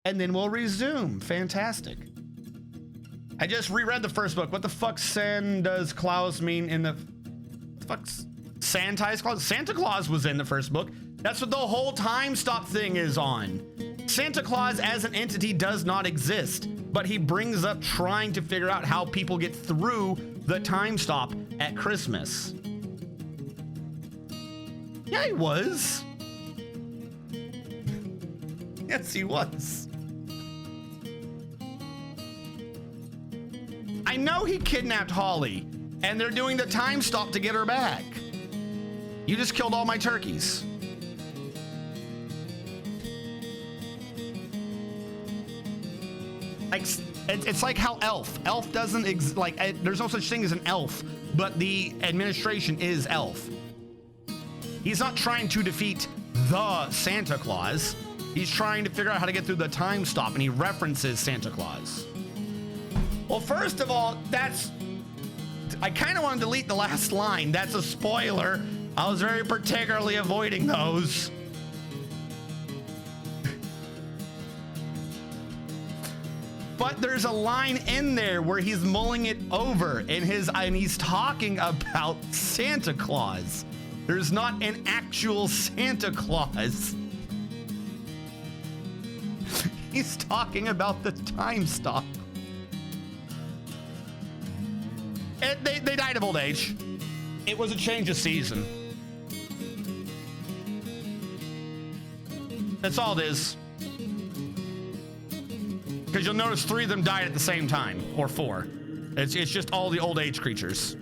and then we'll resume. Fantastic. I just reread the first book. What the fuck does Claus mean in the fuck's Santa Claus? Santa Claus was in the first book. That's what the whole time stop thing is on. Santa Claus as an entity does not exist, but he brings up trying to figure out how people get through the time stop at Christmas. Yeah, he was. Yes, he was. I know he kidnapped Holly, and they're doing the time stop to get her back. You just killed all my turkeys. Like, it's like how Elf doesn't there's no such thing as an elf, but the administration is Elf. He's not trying to defeat the Santa Claus. He's trying to figure out how to get through the time stop, and he references Santa Claus. Well, first of all, I kind of want to delete the last line. That's a spoiler. I was very particularly avoiding those. But there's a line in there where he's mulling it over and he's talking about Santa Claus. There's not an actual Santa Claus. He's talking about the time stop. And they died of old age. It was a change of season. That's all it is. Because you'll notice 3 of them died at the same time, or 4. It's just all the old age creatures.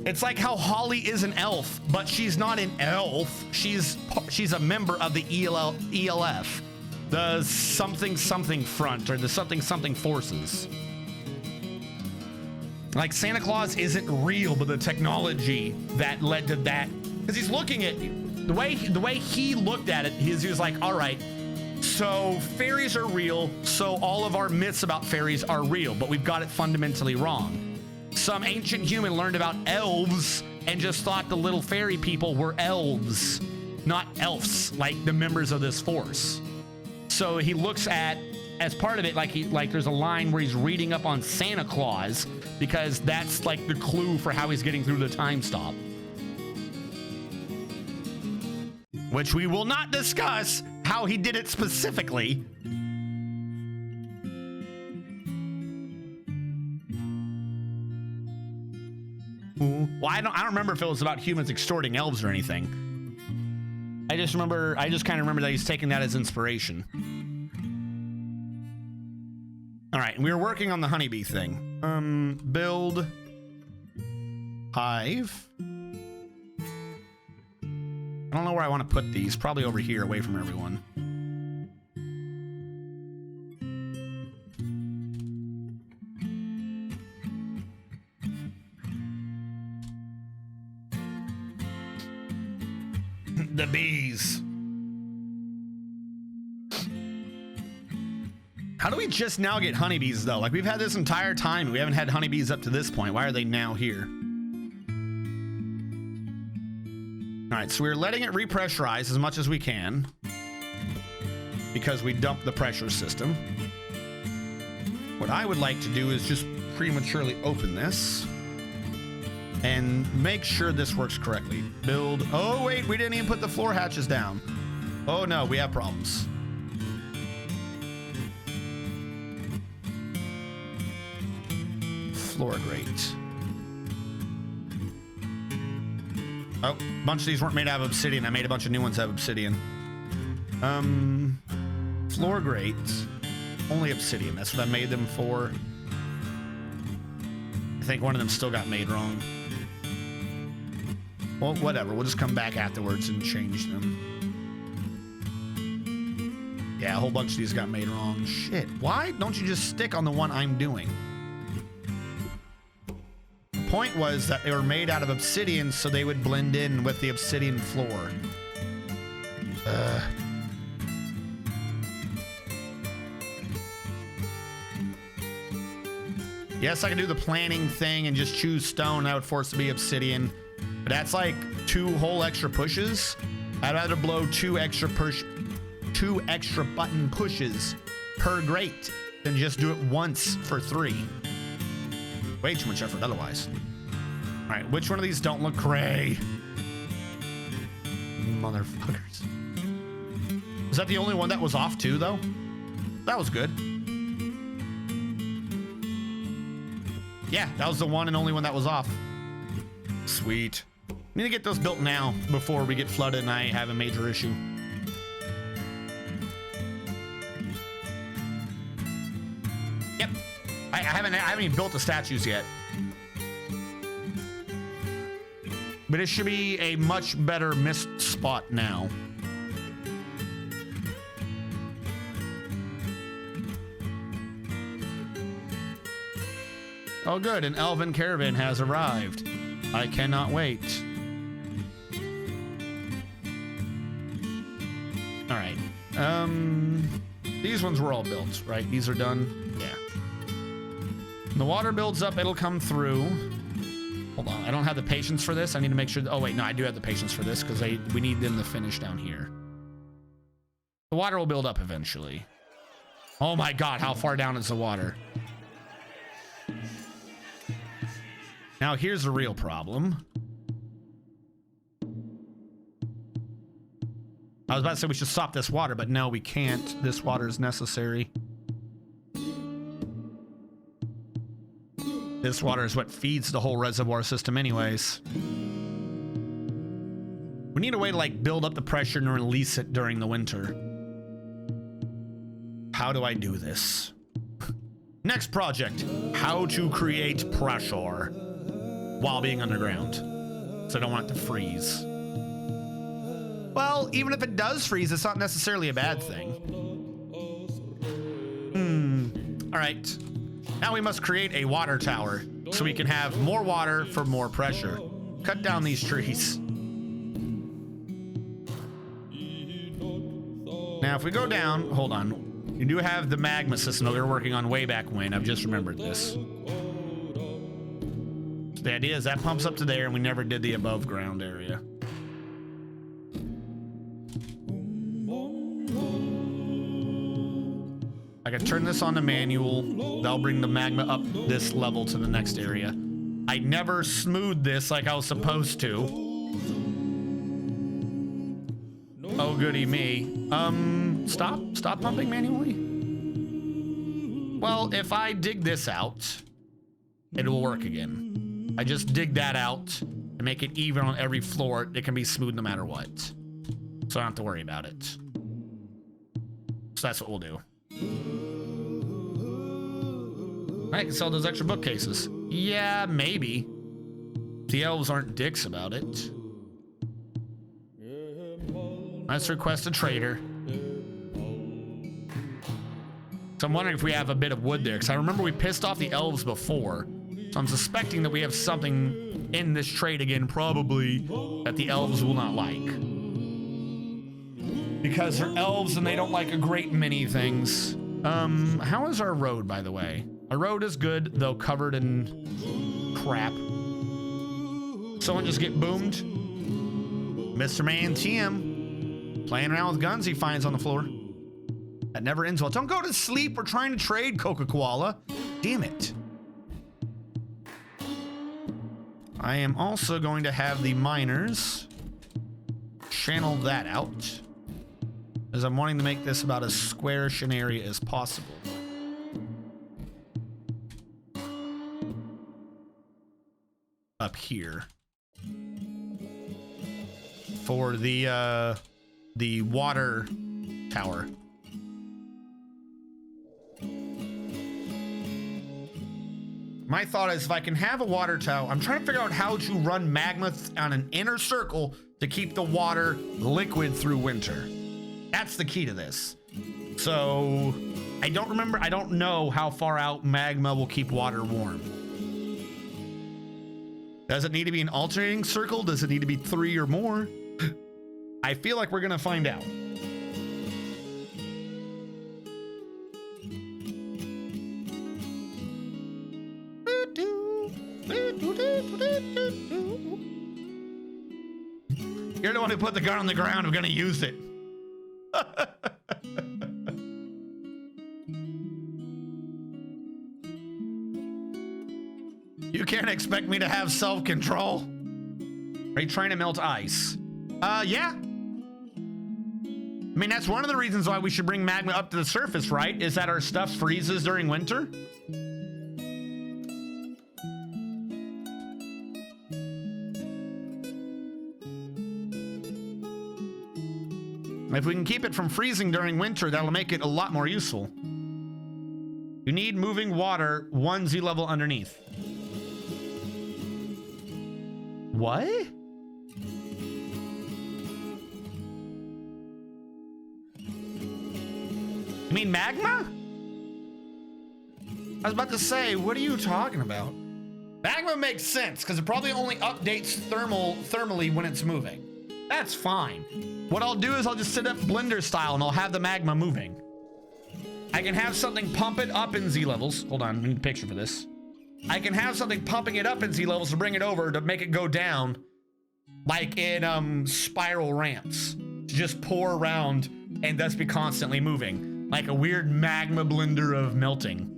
It's like how Holly is an elf, but she's not an elf. She's a member of the ELF, the something something front, or the something something forces. Like Santa Claus isn't real, but the technology that led to that, because he's looking at the way he looked at it, he was like, all right, so fairies are real, so all of our myths about fairies are real, but we've got it fundamentally wrong. Some ancient human learned about elves and just thought the little fairy people were elves, not elves, like the members of this force. So he looks at, as part of it, like there's a line where he's reading up on Santa Claus, because that's like the clue for how he's getting through the time stop. Which we will not discuss how he did it specifically. Well, I don't remember if it was about humans extorting elves or anything. I just kind of remember that he's taking that as inspiration. All right, we were working on the honeybee thing. Build hive. I don't know where I want to put these. Probably over here, away from everyone. The bees. How do we just now get honeybees though? Like, we've had this entire time. We haven't had honeybees up to this point. Why are they now here? All right, so we're letting it repressurize as much as we can because we dumped the pressure system. What I would like to do is just prematurely open this and make sure this works correctly. Build. Oh, wait, we didn't even put the floor hatches down. Oh, no, we have problems. Floor grate. Oh, a bunch of these weren't made out of obsidian. I made a bunch of new ones out of obsidian. Floor grates. Only obsidian. That's what I made them for. I think one of them still got made wrong. Well, whatever. We'll just come back afterwards and change them. Yeah, a whole bunch of these got made wrong. Shit. Why don't you just stick on the one I'm doing? The point was that they were made out of obsidian so they would blend in with the obsidian floor. Yes, I can do the planning thing and just choose stone. That would force it to be obsidian. But that's like 2 whole extra pushes. I'd rather blow 2 extra 2 extra button pushes per grate than just do it once for 3. Way too much effort otherwise. All right, which one of these don't look gray? Motherfuckers. Is that the only one that was off too, though? That was good. Yeah, that was the one and only one that was off. Sweet. Need to get those built now before we get flooded and I have a major issue. Yep. I haven't even built the statues yet. But it should be a much better missed spot now. Oh good, an elven caravan has arrived. I cannot wait. All right. These ones were all built, right? These are done. Yeah. The water builds up, it'll come through. Hold on, I don't have the patience for this. I need to make sure. Oh wait, no, I do have the patience for this because we need them to finish down here. The water will build up eventually. Oh my God, how far down is the water? Now here's the real problem. I was about to say we should stop this water, but no, we can't. This water is necessary. This water is what feeds the whole reservoir system anyways. We need a way to like build up the pressure and release it during the winter. How do I do this? Next project, how to create pressure while being underground. So I don't want it to freeze. Well, even if it does freeze, it's not necessarily a bad thing. All right. Now we must create a water tower so we can have more water for more pressure. Cut down these trees. Now, if we go down, hold on. You do have the magma system that we were working on way back when. I've just remembered this. So the idea is that pumps up to there and we never did the above ground area. I can turn this on to manual. That'll bring the magma up this level to the next area. I never smoothed this like I was supposed to. Oh, goody me. Stop pumping manually? Well, if I dig this out, it will work again. I just dig that out and make it even on every floor. It can be smooth no matter what. So I don't have to worry about it. So that's what we'll do. I can sell those extra bookcases. Yeah, maybe. The elves aren't dicks about it. Let's request a trader. So I'm wondering if we have a bit of wood there, because I remember we pissed off the elves before. So I'm suspecting that we have something in this trade again, probably, that the elves will not like. Because they're elves and they don't like a great many things. How is our road, by the way? Our road is good, though covered in crap. Someone just get boomed. Mr. Man TM playing around with guns he finds on the floor. That never ends well. Don't go to sleep. We're trying to trade, Coca-Cola. Damn it. I am also going to have the miners channel that out, as I'm wanting to make this about as squarish an area as possible. Up here for the water tower. My thought is if I can have a water tower, I'm trying to figure out how to run magma on an inner circle to keep the water liquid through winter. That's the key to this. So I don't know how far out magma will keep water warm. Does it need to be an alternating circle? Does it need to be 3 or more? I feel like we're gonna find out. You're the one who put the gun on the ground. I'm gonna use it. can't expect me to have self-control. Are you trying to melt ice? Yeah. I mean, that's one of the reasons why we should bring magma up to the surface, right? Is that our stuff freezes during winter? If we can keep it from freezing during winter, that'll make it a lot more useful. You need moving water 1 Z level underneath. What? You mean magma? I was about to say, what are you talking about? Magma makes sense because it probably only updates thermally when it's moving. That's fine. What I'll do is I'll just sit up Blender style and I'll have the magma moving. I can have something pump it up in Z levels. Hold on, we need a picture for this. I can have something pumping it up in Z levels to bring it over to make it go down like in spiral ramps to just pour around and thus be constantly moving like a weird magma blender of melting.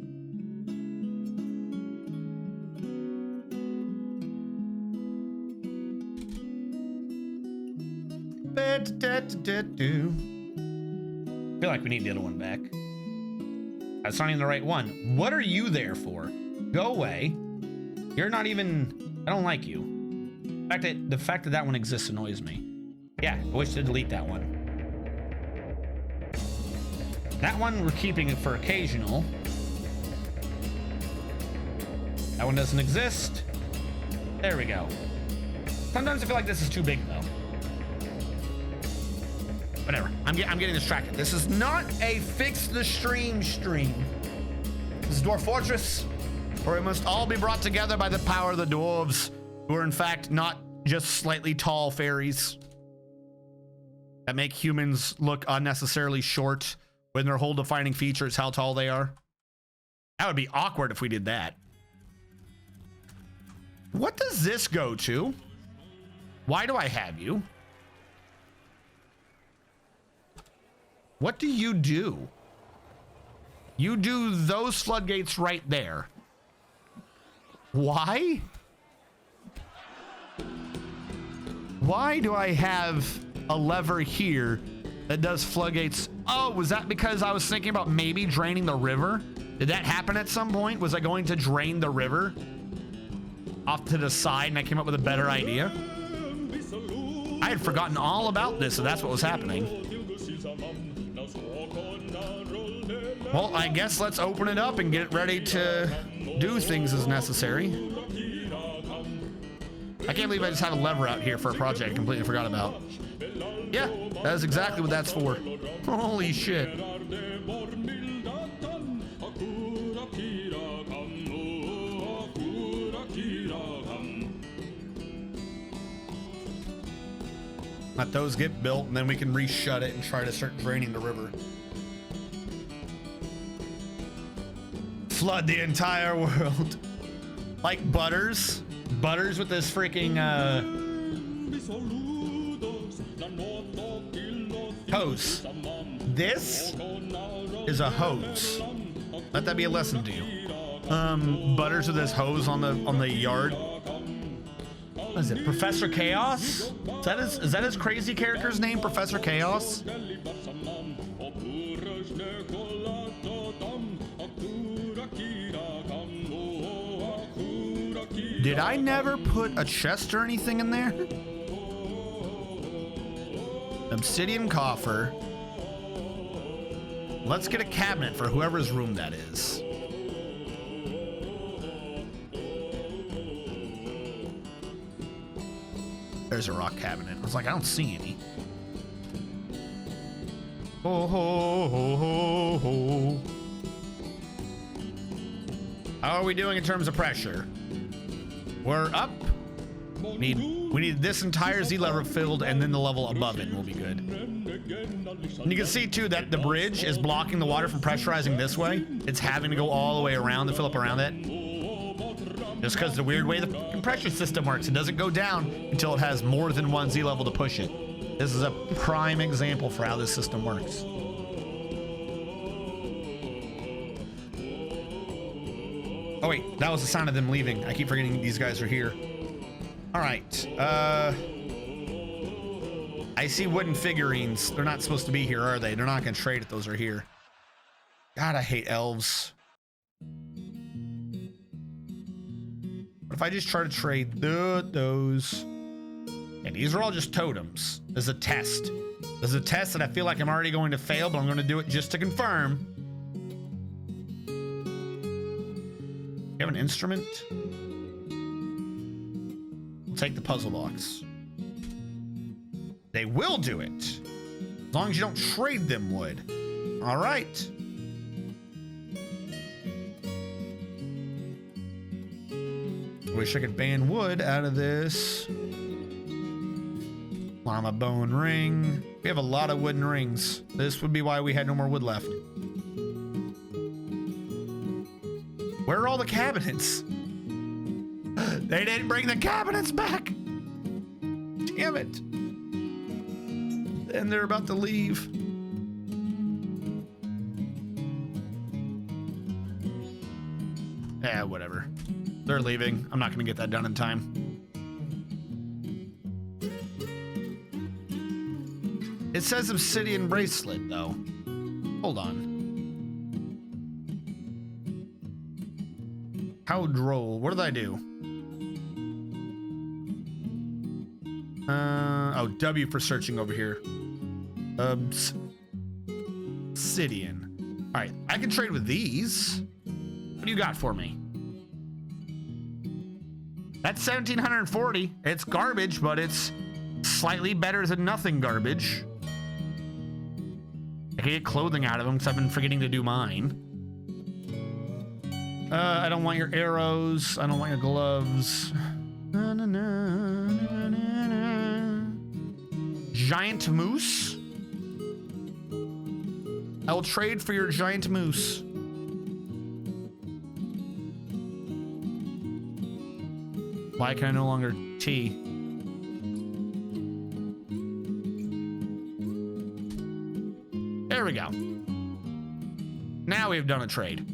I feel like we need the other one back. That's not even the right one. What are you there for? Go away. You're not even... I don't like you. The fact that that one exists annoys me. Yeah, I wish to delete that one. That one we're keeping it for occasional. That one doesn't exist. There we go. Sometimes I feel like this is too big though. Whatever. I'm getting distracted. This is not a fix the stream. This is Dwarf Fortress, where it must all be brought together by the power of the dwarves, who are in fact not just slightly tall fairies that make humans look unnecessarily short when their whole defining feature is how tall they are. That would be awkward if we did that. What does this go to? Why do I have you? What do? You do those floodgates right there. Why? Why do I have a lever here that does floodgates? Oh, was that because I was thinking about maybe draining the river? Did that happen at some point? Was I going to drain the river off to the side and I came up with a better idea? I had forgotten all about this, so that's what was happening. Well, I guess let's open it up and get ready to do things as necessary. I can't believe I just have a lever out here for a project I completely forgot about. Yeah, that is exactly what that's for. Holy shit. Let those get built and then we can reshut it and try to start draining the river. Flood the entire world. Like Butters. Butters with this freaking hose. This is a hose. Let that be a lesson to you. Butters with this hose on the yard. What is it? Professor Chaos? Is that his crazy character's name? Professor Chaos? Did I never put a chest or anything in there? Obsidian coffer. Let's get a cabinet for whoever's room that is. There's a rock cabinet. I was like, I don't see any. Ho ho ho ho ho. How are we doing in terms of pressure? We're up. We need this entire Z level filled, and then the level above it will be good. And you can see too that the bridge is blocking the water from pressurizing this way. It's having to go all the way around to fill up around it. Just because the weird way the compression system works, it doesn't go down until it has more than one Z level to push it. This is a prime example for how this system works. Oh wait, that was the sound of them leaving. I keep forgetting these guys are here. All right. I see wooden figurines. They're not supposed to be here, are they? They're not gonna trade if those are here. God, I hate elves. What if I just try to trade those? And these are all just totems. There's a test. There's a test that I feel like I'm already going to fail, but I'm going to do it just to confirm. You have an instrument? We'll take the puzzle box. They will do it. As long as you don't trade them wood. All right. Wish I could ban wood out of this. Llama bone ring. We have a lot of wooden rings. This would be why we had no more wood left. Where are all the cabinets? They didn't bring the cabinets back. Damn it. And they're about to leave. Yeah, whatever. They're leaving. I'm not going to get that done in time. It says obsidian bracelet, though. Hold on. How droll. What did I do? Oh, W for searching over here. Obsidian. All right, I can trade with these. What do you got for me? That's 1,740. It's garbage, but it's slightly better than nothing garbage. I can get clothing out of them because I've been forgetting to do mine. I don't want your arrows. I don't want your gloves. Na, na, na, na, na, na. Giant moose? I will trade for your giant moose. Why can I no longer T? There we go. Now we've done a trade.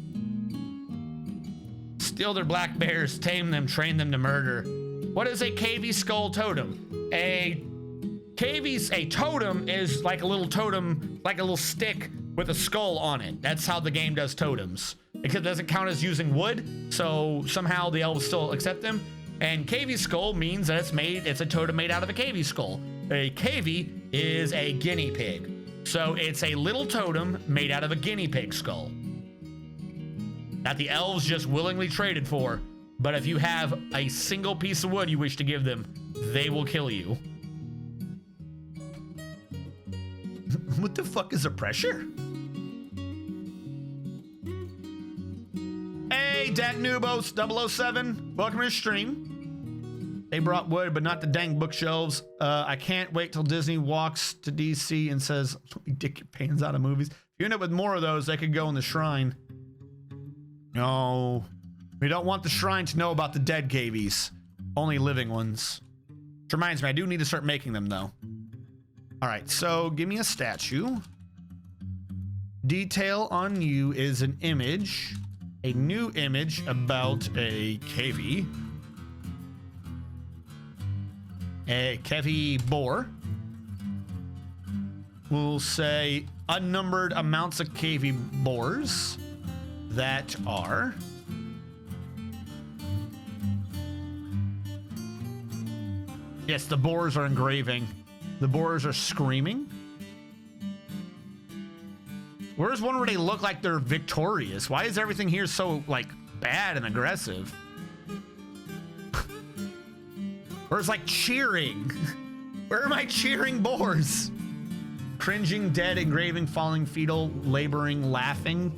Steal their black bears, tame them, train them to murder. What is a KV skull totem? A totem is like a little totem, like a little stick with a skull on it. That's how the game does totems. It doesn't count as using wood, so somehow the elves still accept them. And KV skull means that it's a totem made out of a KV skull. A KV is a guinea pig. So it's a little totem made out of a guinea pig skull that the elves just willingly traded for. But if you have a single piece of wood you wish to give them, they will kill you. What the fuck is the pressure? Hey, Dak Nubos 007, welcome to the stream. They brought wood, but not the dang bookshelves. I can't wait till Disney walks to DC and says, "Dick your pants out of movies." If you end up with more of those, they could go in the shrine. No, we don't want the shrine to know about the dead KVs, only living ones. Which reminds me, I do need to start making them though. All right, so give me a statue. Detail on you is an image, a new image about a KV. A KV boar. We'll say unnumbered amounts of KV boars that are yes, the boars are engraving. The boars are screaming. Where's one where they look like they're victorious? Why is everything here so like bad and aggressive? Where's like cheering? Where are my cheering boars? Cringing, dead, engraving, falling, fetal, laboring, laughing,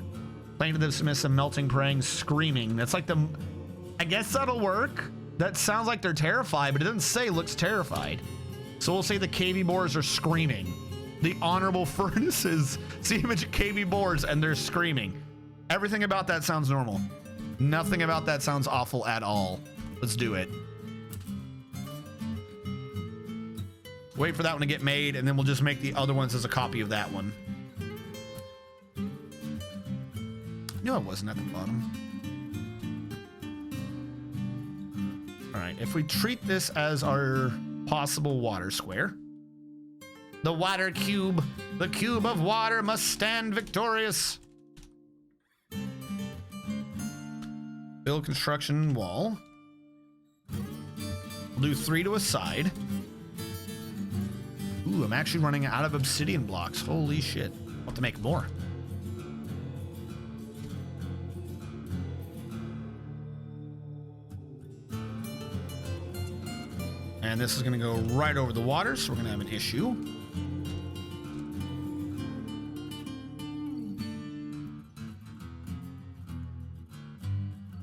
plaintive, submissive, melting, praying, screaming. That's like the, I guess that'll work. That sounds like they're terrified, but it doesn't say looks terrified. So we'll say the KV boars are screaming. The honorable furnaces. See image of KV boars and they're screaming. Everything about that sounds normal. Nothing about that sounds awful at all. Let's do it. Wait for that one to get made, and then we'll just make the other ones as a copy of that one. No, it wasn't at the bottom. right, if we treat this as our possible water square, the water cube, the cube of water must stand victorious. Build construction wall. We'll do 3 to a side. Ooh, I'm actually running out of obsidian blocks. Holy shit. I'll have to make more. And this is going to go right over the water, so we're going to have an issue.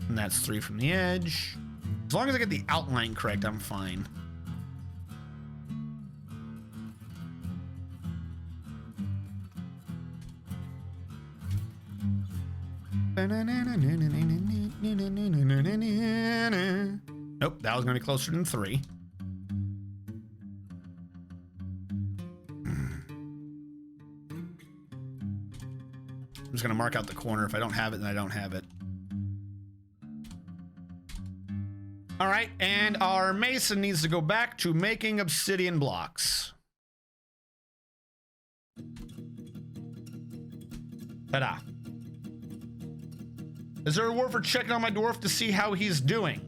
And that's 3 from the edge. As long as I get the outline correct, I'm fine. Nope, that was going to be closer than 3. I'm just going to mark out the corner. If I don't have it, then I don't have it. All right, and our mason needs to go back to making obsidian blocks. Ta-da. Is there a dwarf for checking on my dwarf to see how he's doing?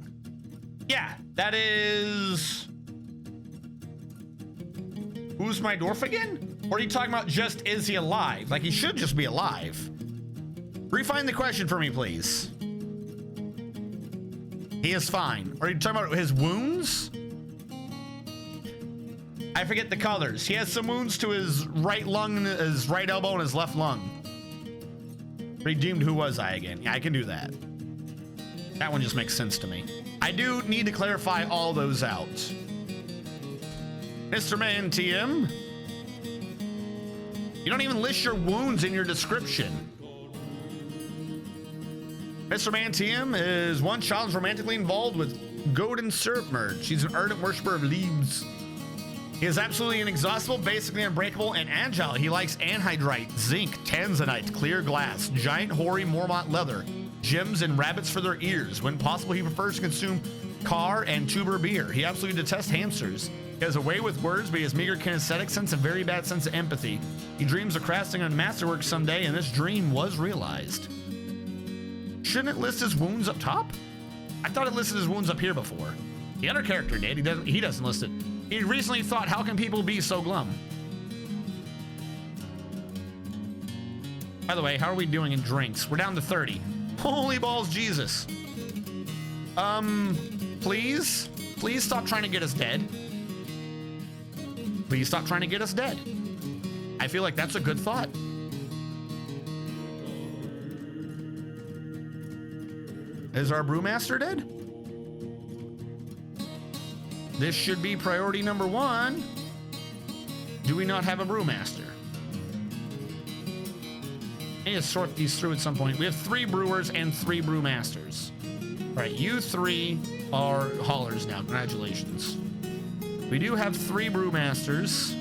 Yeah, that is... Who's my dwarf again? Or are you talking about just is he alive? Like, he should just be alive. Refine the question for me, please. He is fine. Are you talking about his wounds? I forget the colors. He has some wounds to his right lung, his right elbow, and his left lung. Redeemed who was I again? Yeah, I can do that. That one just makes sense to me. I do need to clarify all those out. Mr. Man TM. You don't even list your wounds in your description. Mr. Man TM is one child romantically involved with goaded serp merge. He's an ardent worshiper of leaves. He is absolutely inexhaustible, basically unbreakable, and agile. He likes anhydrite, zinc, tanzanite, clear glass, giant hoary Mormont leather, gems, and rabbits for their ears. When possible, he prefers to consume car and tuber beer. He absolutely detests hamsters. He has a way with words, but he has meager kinesthetic sense and very bad sense of empathy. He dreams of crafting a masterwork someday, and this dream was realized. Shouldn't it list his wounds up top? I thought it listed his wounds up here before. The other character did. He doesn't list it. He recently thought, how can people be so glum? By the way, how are we doing in drinks? We're down to 30. Holy balls, Jesus. Please stop trying to get us dead. Please stop trying to get us dead. I feel like that's a good thought. Is our brewmaster dead? This should be priority number 1. Do we not have a brewmaster? I need to sort these through at some point. We have 3 brewers and 3 brewmasters. All right, you 3 are haulers now. Congratulations. We do have 3 brewmasters,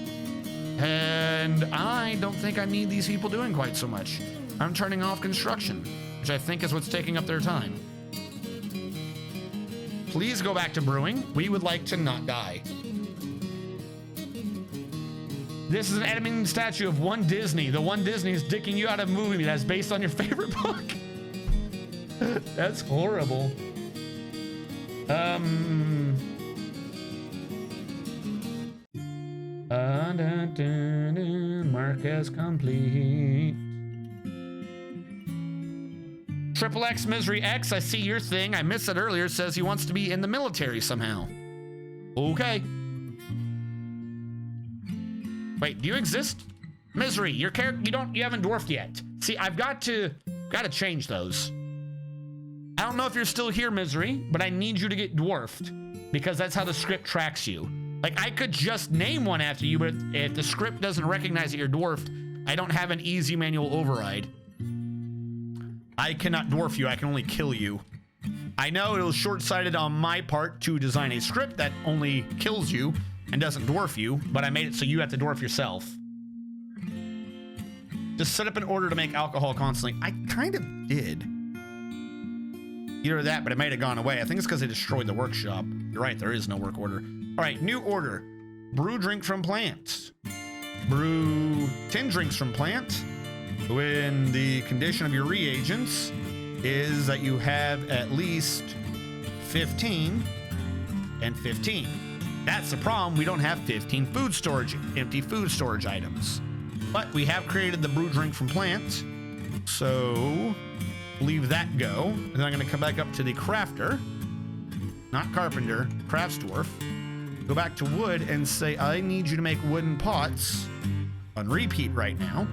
and I don't think I need these people doing quite so much. I'm turning off construction, which I think is what's taking up their time. Please go back to brewing. We would like to not die. This is an animated statue of one Disney. The one Disney is dicking you out of a movie that's based on your favorite book. That's horrible. Mark as complete. Triple X Misery X, I see your thing. I missed it earlier. Says he wants to be in the military somehow. Okay. Wait, do you exist? Misery, your character, you haven't dwarfed yet. See, I've got to change those. I don't know if you're still here, Misery, but I need you to get dwarfed because that's how the script tracks you. Like, I could just name one after you, but if the script doesn't recognize that you're dwarfed, I don't have an easy manual override. I cannot dwarf you, I can only kill you. I know it was short-sighted on my part to design a script that only kills you and doesn't dwarf you, but I made it so you have to dwarf yourself. Just set up an order to make alcohol constantly. I kind of did. Either that, but it might have gone away. I think it's because they destroyed the workshop. You're right, there is no work order. All right, new order. Brew drink from plant. Brew 10 drinks from plant. When the condition of your reagents is that you have at least 15 and 15. That's the problem. We don't have 15 empty food storage items. But we have created the brew drink from plant. So leave that go. And then I'm going to come back up to the crafter, not carpenter, crafts dwarf. Go back to wood and say, I need you to make wooden pots on repeat right now.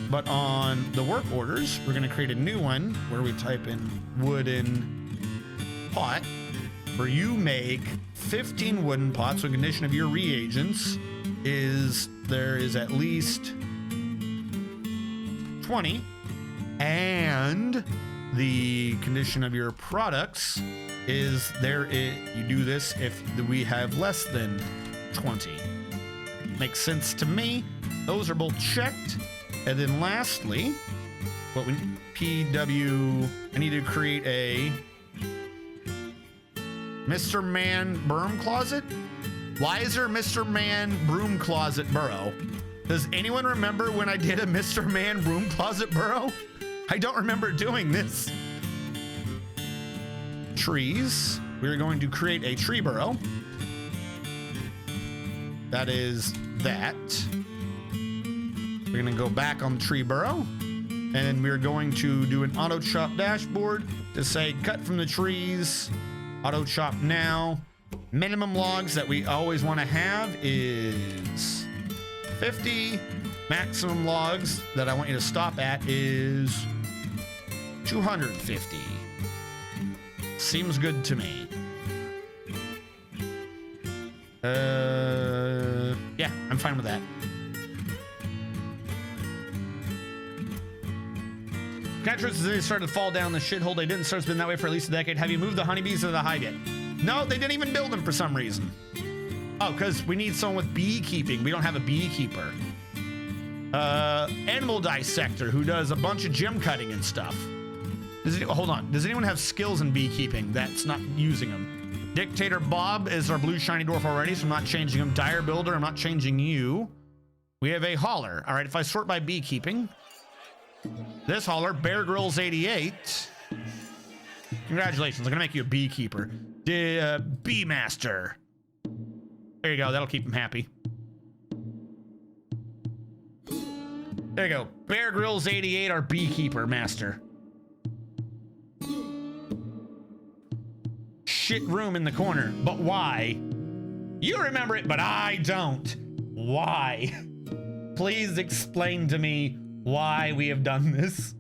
But on the work orders, we're going to create a new one where we type in wooden pot, where you make 15 wooden pots. So condition of your reagents is there is at least 20, and the condition of your products is you do this if we have less than 20. Makes sense to me. Those are both checked. And then lastly, I need to create a Mr. Man broom closet. Why is there a Mr. Man broom closet burrow? Does anyone remember when I did a Mr. Man broom closet burrow? I don't remember doing this. Trees. We're going to create a tree burrow. That is that. We're going to go back on the tree burrow, and we're going to do an auto chop dashboard to say cut from the trees, auto chop now. Minimum logs that we always want to have is 50. Maximum logs that I want you to stop at is 250. Seems good to me. Yeah, I'm fine with that. Naturals they started to fall down the shithole. They didn't start. It's been that way for at least a decade. Have you moved the honeybees to the hive yet? No, they didn't even build them for some reason. Oh, because we need someone with beekeeping. We don't have a beekeeper. Animal dissector who does a bunch of gem cutting and stuff. Hold on. Does anyone have skills in beekeeping that's not using them? Dictator Bob is our blue shiny dwarf already, so I'm not changing him. Dire Builder, I'm not changing you. We have a hauler. All right, if I sort by beekeeping, this hauler, Bear Grylls 88. Congratulations, I'm gonna make you a beekeeper. Bee master. There you go, that'll keep him happy. There you go, Bear Grylls 88, our beekeeper master. Shit room in the corner, but why? You remember it, but I don't. Why? Please explain to me why we have done this.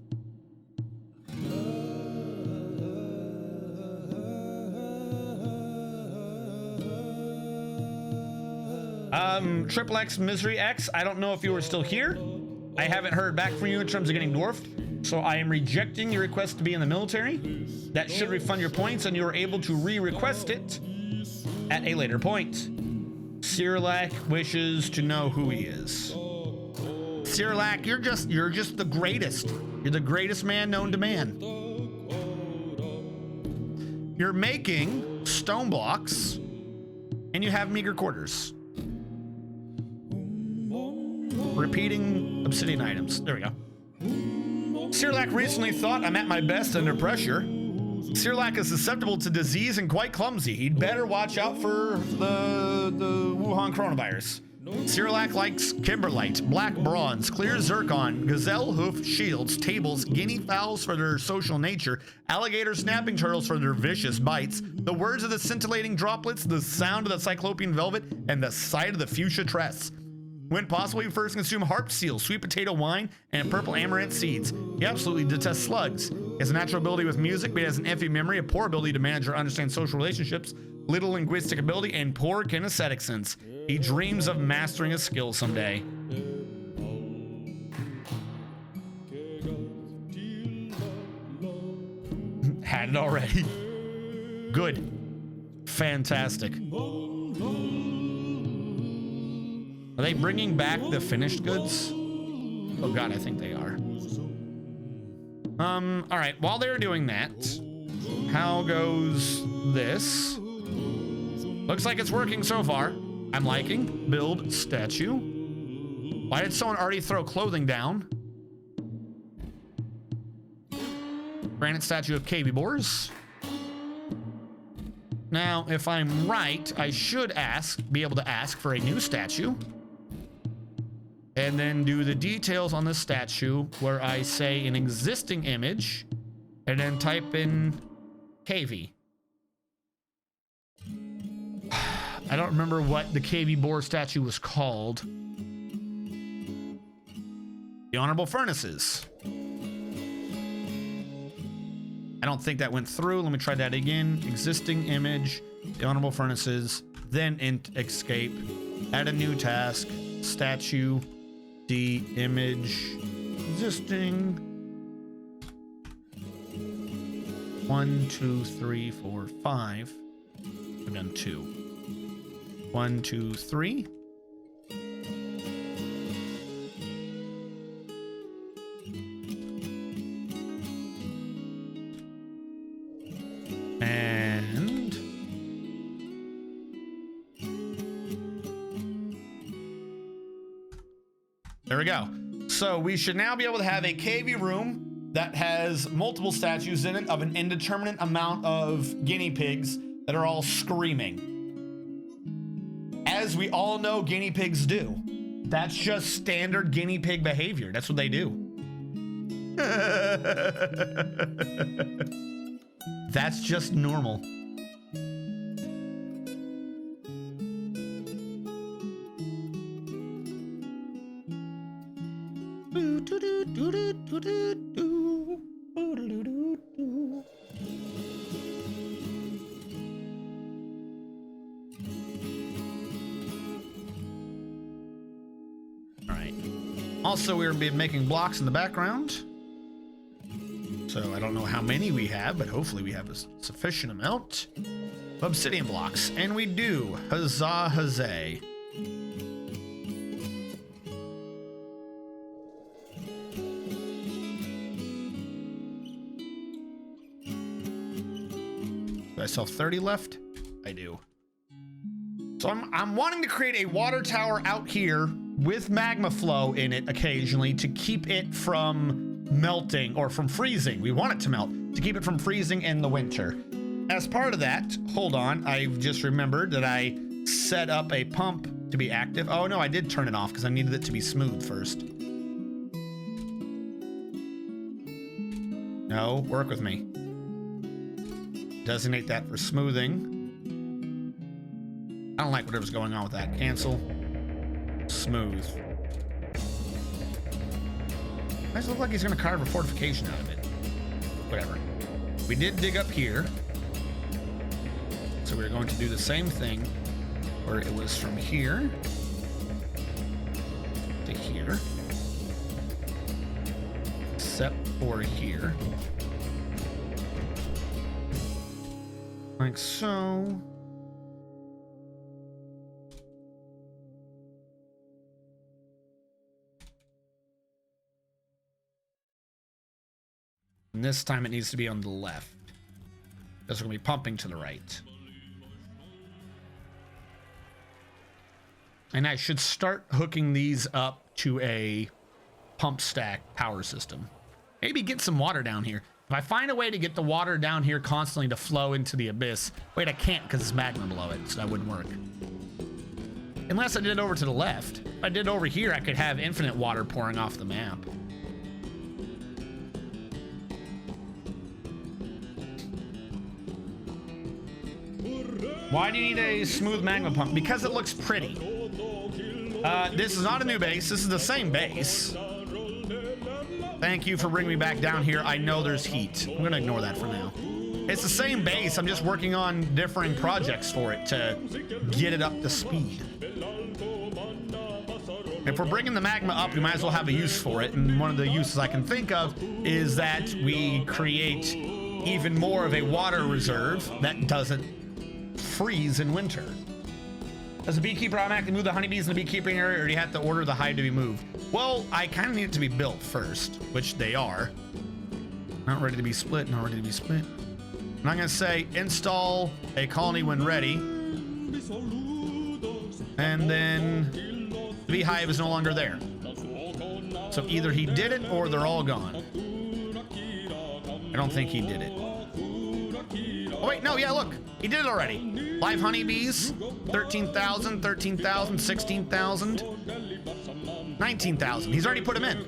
Triple X Misery X, I don't know if you were still here. I haven't heard back from you in terms of getting dwarfed, so I am rejecting your request to be in the military. That should refund your points, and you are able to re-request it at a later point. Cyrlac wishes to know who he is. Cyrlac, you're just the greatest. You're the greatest man known to man. You're making stone blocks, and you have meager quarters. Repeating obsidian items. There we go. Cyrlac recently thought I'm at my best under pressure. Cyrlac is susceptible to disease and quite clumsy. He'd better watch out for the Wuhan coronavirus. Cyrlac likes kimberlite, black bronze, clear zircon, gazelle hoof shields, tables, guinea fowls for their social nature, alligator snapping turtles for their vicious bites, the words of the scintillating droplets, the sound of the cyclopean velvet, and the sight of the fuchsia tress. When possible, he first consume harp seal, sweet potato wine, and purple amaranth seeds. He absolutely detests slugs. He has a natural ability with music, but he has an iffy memory, a poor ability to manage or understand social relationships, little linguistic ability, and poor kinesthetic sense. He dreams of mastering a skill someday. Had it already. Good. Fantastic. Are they bringing back the finished goods? Oh God, I think they are. All right, while they're doing that, How goes this? Looks like it's working so far. I'm liking. Build statue. Why did someone already throw clothing down? Granite statue of cavy boars. Now, if I'm right, I should be able to ask for a new statue. And then do the details on the statue where I say an existing image and then type in cavy. I don't remember what the cavy boar statue was called. The Honorable Furnaces. I don't think that went through. Let me try that again. Existing image, the Honorable Furnaces, then int escape, add a new task, statue, the image, existing. 1, 2, 3, 4, 5. I've done 2. 1, 2, 3. And there we go. So we should now be able to have a cavey room that has multiple statues in it of an indeterminate amount of guinea pigs that are all screaming. As we all know guinea pigs do. That's just standard guinea pig behavior. That's what they do. That's just normal. All right. Also, we're going to be making blocks in the background. So I don't know how many we have, but hopefully we have a sufficient amount of obsidian blocks. And we do. Huzzah, huzzah. Do I still have 30 left? I do. So I'm wanting to create a water tower out here with magma flow in it occasionally to keep it from melting or from freezing. We want it to melt to keep it from freezing in the winter. As part of that, hold on, I've just remembered that I set up a pump to be active. Oh no, I did turn it off because I needed it to be smooth first. No, work with me. Designate that for smoothing. I don't like whatever's going on with that. Cancel. Smooth. Does it look like he's going to carve a fortification out of it? Whatever. We did dig up here. So we're going to do the same thing where it was from here to here. Except for here. Like so. And this time it needs to be on the left. Because we're going to be pumping to the right. And I should start hooking these up to a pump stack power system. Maybe get some water down here. If I find a way to get the water down here constantly to flow into the abyss. Wait, I can't because it's magma below it, so that wouldn't work. Unless I did it over to the left. If I did it over here, I could have infinite water pouring off the map. Why do you need a smooth magma pump? Because it looks pretty. This is not a new base. This is the same base. Thank you for bringing me back down here. I know there's heat. I'm going to ignore that for now. It's the same base. I'm just working on differing projects for it to get it up to speed. If we're bringing the magma up, we might as well have a use for it. And one of the uses I can think of is that we create even more of a water reserve that doesn't freeze in winter. As a beekeeper, automatically move the honeybees in the beekeeping area, or do you have to order the hive to be moved? Well, I kind of need it to be built first, which they are. Not ready to be split, not ready to be split. And I'm going to say install a colony when ready. And then the beehive is no longer there. So either he did it or they're all gone. I don't think he did it. Oh, wait, no, yeah, look. He did it already. 5 honeybees, 13,000, 13,000, 16,000, 19,000. He's already put them in.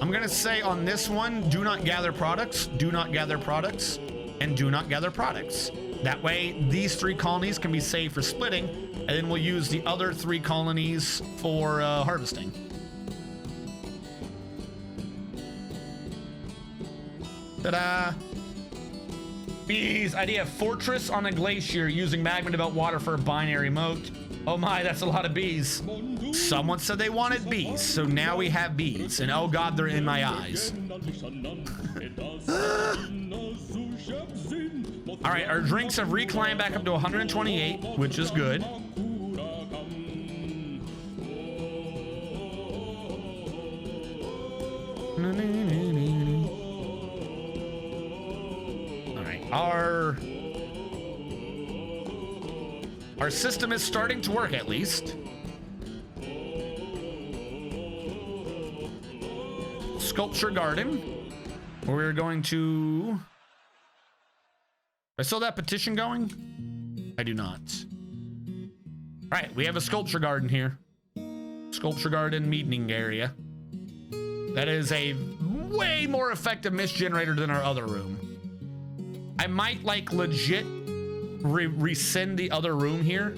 I'm going to say on this one, do not gather products, do not gather products, and do not gather products. That way, these 3 colonies can be saved for splitting, and then we'll use the other 3 colonies for harvesting. Ta-da! Bees, idea: fortress on a glacier using magma to melt water for a binary moat. Oh my, that's a lot of bees. Someone said they wanted bees, so now we have bees, and oh god, they're in my eyes. All right, our drinks have reclimbed back up to 128, which is good. All right, our system is starting to work, at least. Sculpture garden, where we're going to... I still that petition going? I do not. All right, we have a sculpture garden here. Sculpture garden meeting area. That is a way more effective mist generator than our other room. I might like legit rescind the other room here.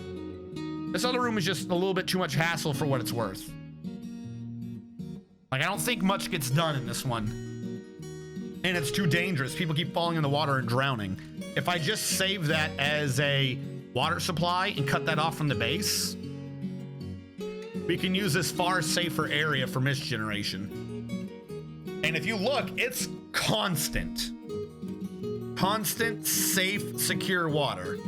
This other room is just a little bit too much hassle for what it's worth. Like, I don't think much gets done in this one. And it's too dangerous. People keep falling in the water and drowning. If I just save that as a water supply and cut that off from the base, we can use this far safer area for mist generation. And if you look, it's constant. Constant, safe, secure water.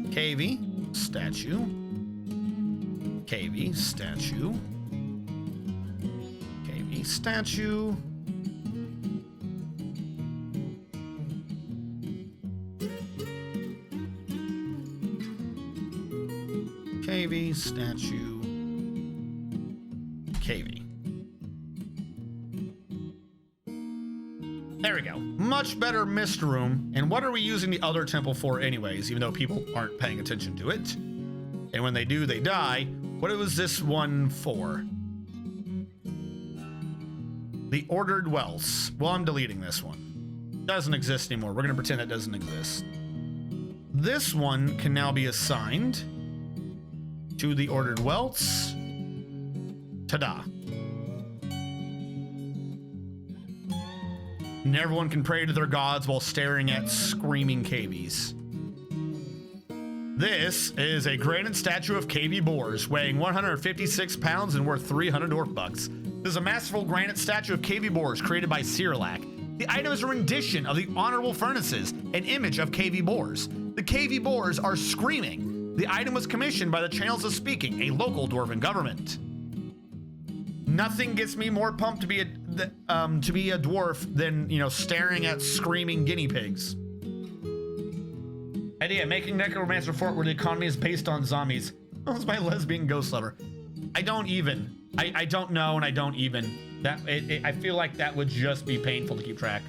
KV, statue. KV, statue. KV, statue. KV, statue. KV. There we go. Much better mist room. And what are we using the other temple for anyways, even though people aren't paying attention to it? And when they do, they die. What was this one for? The ordered wells. Well, I'm deleting this one. Doesn't exist anymore. We're going to pretend that doesn't exist. This one can now be assigned to the ordered welts. Ta-da. And everyone can pray to their gods while staring at screaming KVs. This is a granite statue of KV boars, weighing 156 pounds and worth 300 dwarf bucks. This is a masterful granite statue of KV boars created by Cyrilak. The item is a rendition of the honorable furnaces, an image of KV boars. The KV boars are screaming. The item was commissioned by the Channels of Speaking, a local dwarven government. Nothing gets me more pumped to be a dwarf than, you know, staring at screaming guinea pigs. Idea: making Necromancer Fort where the economy is based on zombies. That was my lesbian ghost lover. I don't even. I don't know, and I don't even. That I feel like that would just be painful to keep track.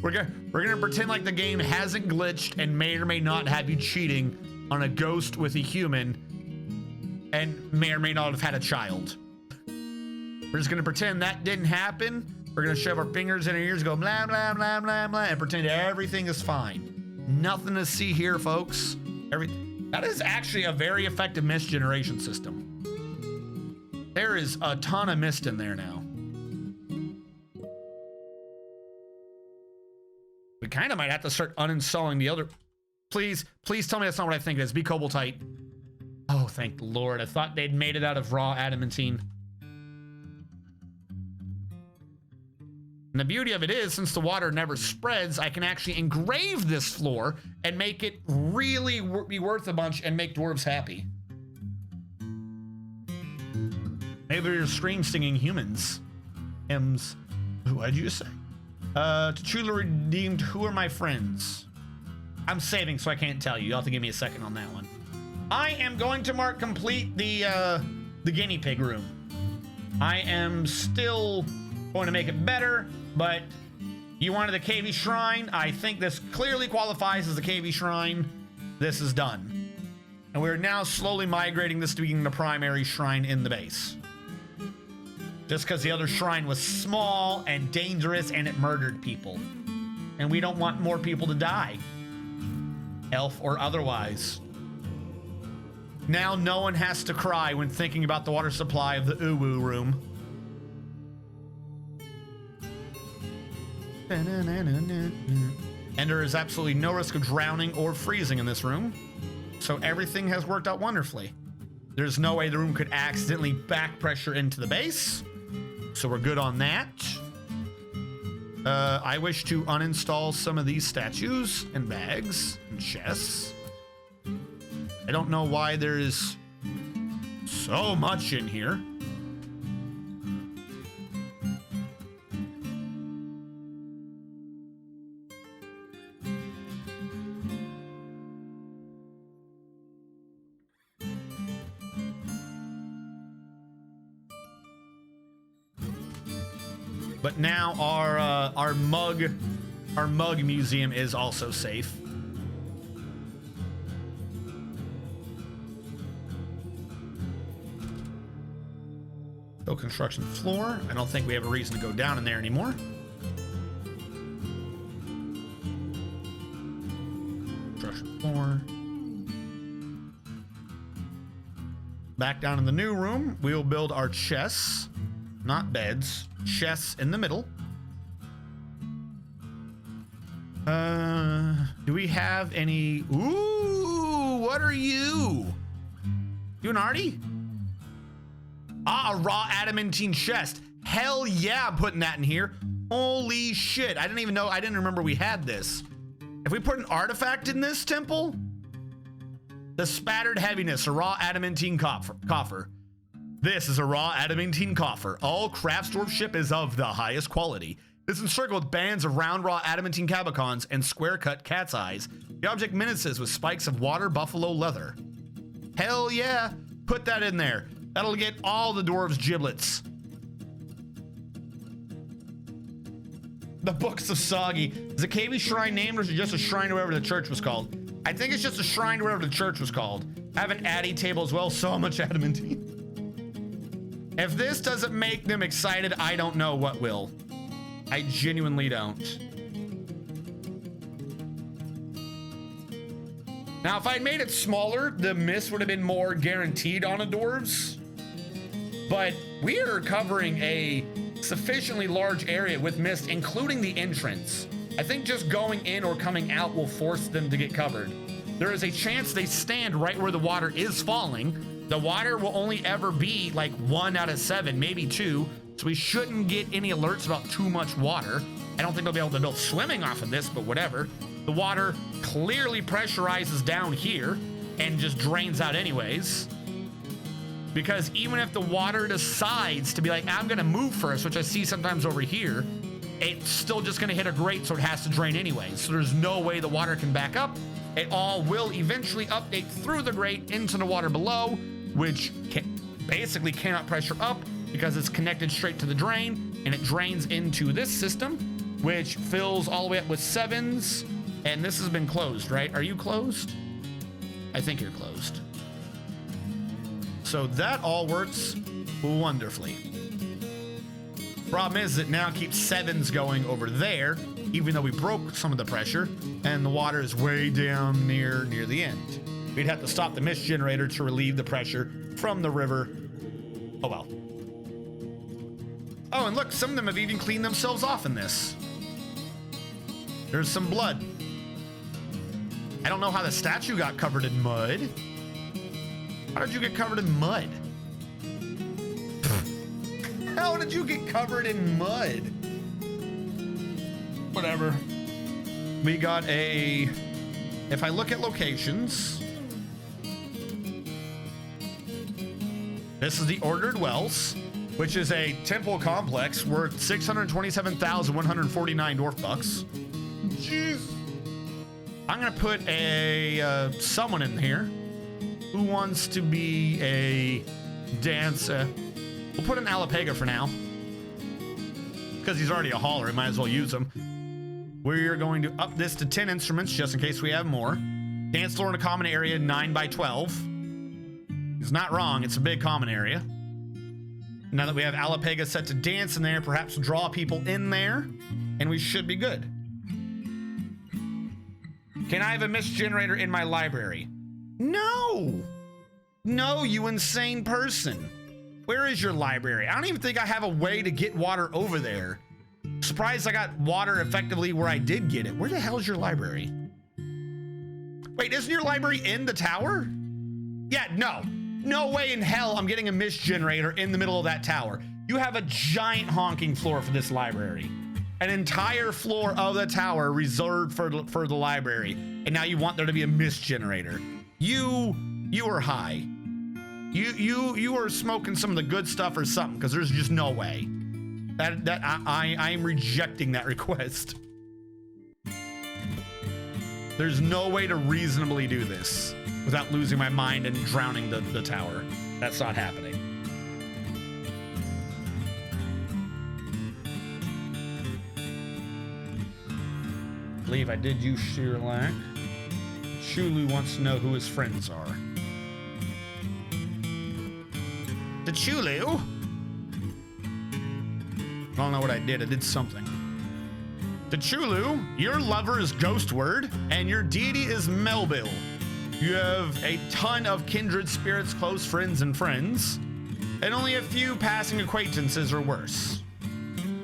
We're gonna pretend like the game hasn't glitched and may or may not have you cheating on a ghost with a human, and may or may not have had a child. We're just gonna pretend that didn't happen. We're gonna shove our fingers in our ears, go blah, blah, blah, blah, blah, and pretend everything is fine. Nothing to see here, folks. That is actually a very effective mist generation system. There is a ton of mist in there now. We kind of might have to start uninstalling the other. Please tell me that's not what I think it is. Be Cobaltite. Oh, thank the Lord. I thought they'd made it out of raw adamantine. And the beauty of it is, since the water never spreads, I can actually engrave this floor and make it really be worth a bunch and make dwarves happy. Maybe you're scream singing humans. Hymns. What did you say? To truly redeemed, who are my friends? I'm saving, so I can't tell you. You'll have to give me a second on that one. I am going to mark complete the guinea pig room. I am still going to make it better, but you wanted the KV shrine. I think this clearly qualifies as a KV shrine. This is done. And we're now slowly migrating this to being the primary shrine in the base. Just because the other shrine was small and dangerous and it murdered people. And we don't want more people to die. Elf or otherwise. Now no one has to cry when thinking about the water supply of the Uwu room. And there is absolutely no risk of drowning or freezing in this room. So everything has worked out wonderfully. There's no way the room could accidentally back pressure into the base. So we're good on that. I wish to uninstall some of these statues and bags and chests. I don't know why there's so much in here. But now our mug museum is also safe. Go construction floor. I don't think we have a reason to go down in there anymore. Construction floor. Back down in the new room, we'll build our chests, not beds. Chests in the middle. Do we have any? Ooh, what are you? You an arty? Ah, a raw adamantine chest. Hell yeah, I'm putting that in here. Holy shit, I didn't even know, I didn't remember we had this. If we put an artifact in this temple, the spattered heaviness, a raw adamantine coffer. This is a raw adamantine coffer. All craftsdwarfship is of the highest quality. It's encircled with bands of round raw adamantine cabicons and square-cut cat's eyes. The object menaces with spikes of water buffalo leather. Hell yeah, put that in there. That'll get all the dwarves' giblets. The Books of Soggy. Is the KV shrine named or is it just a shrine to whatever the church was called? I think it's just a shrine to whatever the church was called. I have an addy table as well, so much adamantine. If this doesn't make them excited, I don't know what will. I genuinely don't. Now, if I'd made it smaller, the mist would have been more guaranteed on a dwarves. But we are covering a sufficiently large area with mist, including the entrance. I think just going in or coming out will force them to get covered. There is a chance they stand right where the water is falling. The water will only ever be like 1 out of 7, maybe 2. So we shouldn't get any alerts about too much water. I don't think they'll be able to build swimming off of this, but whatever. The water clearly pressurizes down here and just drains out anyways. Because even if the water decides to be like, I'm gonna move first, which I see sometimes over here, it's still just gonna hit a grate, so it has to drain anyways. So there's no way the water can back up. It all will eventually update through the grate into the water below, which basically cannot pressure up because it's connected straight to the drain, and it drains into this system, which fills all the way up with 7s. And this has been closed, right? Are you closed? I think you're closed. So that all works wonderfully. Problem is it now keeps 7s going over there, even though we broke some of the pressure, and the water is way down near the end. We'd have to stop the mist generator to relieve the pressure from the river. Oh well. Oh, and look, some of them have even cleaned themselves off in this. There's some blood. I don't know how the statue got covered in mud. How did you get covered in mud? How did you get covered in mud? Whatever. We got a... If I look at locations... This is the Ordered Wells, which is a temple complex worth 627,149 dwarf bucks. Jeez. I'm gonna put a someone in here who wants to be a dancer. We'll put an Alapega for now, because he's already a hauler. We might as well use him. We're going to up this to 10 instruments just in case we have more. Dance floor in a common area, 9x12. It's not wrong. It's a big common area. Now that we have Alapega set to dance in there, perhaps draw people in there, and we should be good. Can I have a mist generator in my library? No. No, you insane person. Where is your library? I don't even think I have a way to get water over there. Surprised I got water effectively where I did get it. Where the hell is your library? Wait, isn't your library in the tower? Yeah, no. No way in hell I'm getting a mist generator in the middle of that tower. You have a giant honking floor for this library. An entire floor of the tower reserved for the library. And now you want there to be a mist generator. You are high. You are smoking some of the good stuff or something, because there's just no way. I am rejecting that request. There's no way to reasonably do this without losing my mind and drowning the tower. That's not happening. I believe I did use Sheerlack. Chulu wants to know who his friends are. The Chulu? I don't know what I did. I did something. The Chulu, your lover is Ghostword, and your deity is Melville. You have a ton of kindred spirits, close friends, and only a few passing acquaintances or worse.